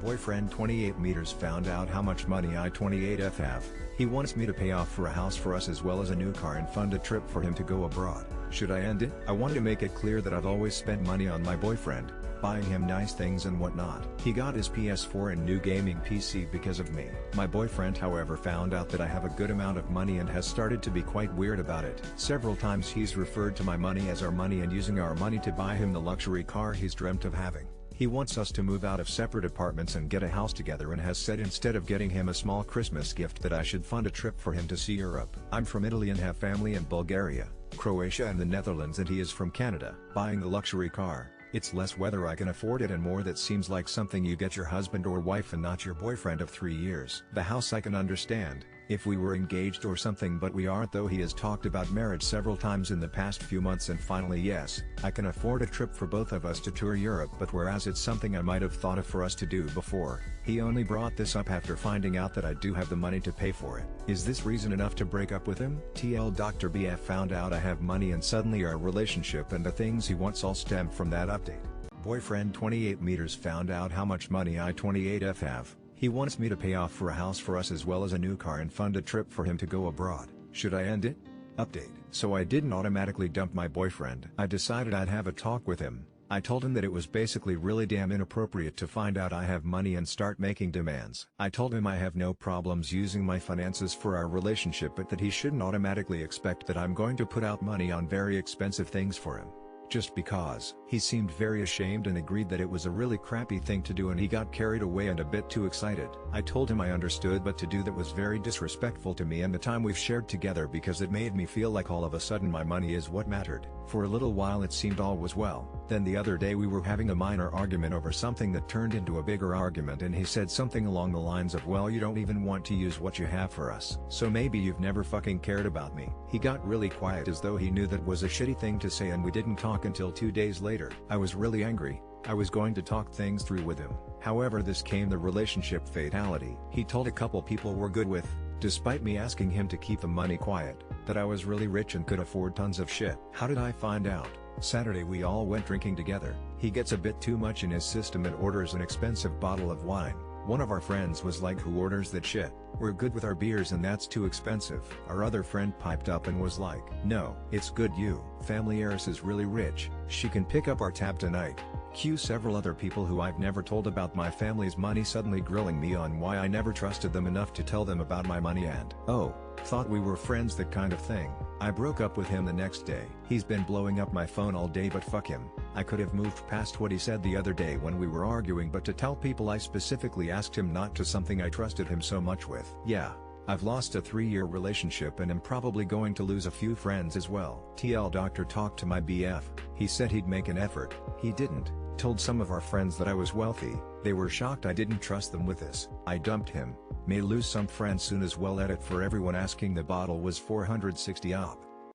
boyfriend 28 meters found out how much money I 28F have. He wants me to pay off for a house for us as well as a new car and fund a trip for him to go abroad. Should I end it? I wanted to make it clear that I've always spent money on my boyfriend, buying him nice things and whatnot. He got his PS4 and new gaming PC because of me. My boyfriend however found out that I have a good amount of money and has started to be quite weird about it. Several times he's referred to my money as our money and using our money to buy him the luxury car he's dreamt of having. He wants us to move out of separate apartments and get a house together and has said instead of getting him a small Christmas gift that I should fund a trip for him to see Europe. I'm from Italy and have family in Bulgaria, Croatia and the Netherlands, and he is from Canada. Buying the luxury car, it's less whether I can afford it and more that seems like something you get your husband or wife and not your boyfriend of 3 years. The house I can understand, if we were engaged or something, but we aren't, though he has talked about marriage several times in the past few months, and finally yes, I can afford a trip for both of us to tour Europe, but whereas it's something I might have thought of for us to do before, he only brought this up after finding out that I do have the money to pay for it. Is this reason enough to break up with him? TL Dr. BF found out I have money and suddenly our relationship and the things he wants all stem from that update. Boyfriend 28 meters found out how much money I 28F have. He wants me to pay off for a house for us as well as a new car and fund a trip for him to go abroad. Should I end it? Update. So I didn't automatically dump my boyfriend. I decided I'd have a talk with him. I told him that it was basically really damn inappropriate to find out I have money and start making demands. I told him I have no problems using my finances for our relationship, but that he shouldn't automatically expect that I'm going to put out money on very expensive things for him. Just because. He seemed very ashamed and agreed that it was a really crappy thing to do, and he got carried away and a bit too excited. I told him I understood, but to do that was very disrespectful to me and the time we've shared together, because it made me feel like all of a sudden my money is what mattered. For a little while it seemed all was well. Then the other day we were having a minor argument over something that turned into a bigger argument, and he said something along the lines of, well, you don't even want to use what you have for us, so maybe you've never fucking cared about me. He got really quiet as though he knew that was a shitty thing to say, and we didn't talk until 2 days later. I was really angry. I was going to talk things through with him. However, this came the relationship fatality. He told a couple people we're good with, despite me asking him to keep the money quiet, that I was really rich and could afford tons of shit. How did I find out? Saturday we all went drinking together. He gets a bit too much in his system and orders an expensive bottle of wine. One of our friends was like, who orders that shit? We're good with our beers and that's too expensive. Our other friend piped up and was like, no, it's good, you. Family heiress is really rich, she can pick up our tab tonight. Cue several other people who I've never told about my family's money suddenly grilling me on why I never trusted them enough to tell them about my money and, oh, thought we were friends, that kind of thing. I broke up with him the next day. He's been blowing up my phone all day, but fuck him. I could have moved past what he said the other day when we were arguing, but to tell people I specifically asked him not to something I trusted him so much with. Yeah. I've lost a 3-year relationship and am probably going to lose a few friends as well. TL Doctor talked to my BF. He said he'd make an effort. He didn't. Told some of our friends that I was wealthy. They were shocked I didn't trust them with this. I dumped him. May lose some friends soon as well. Edit for everyone asking, the bottle was 460 op.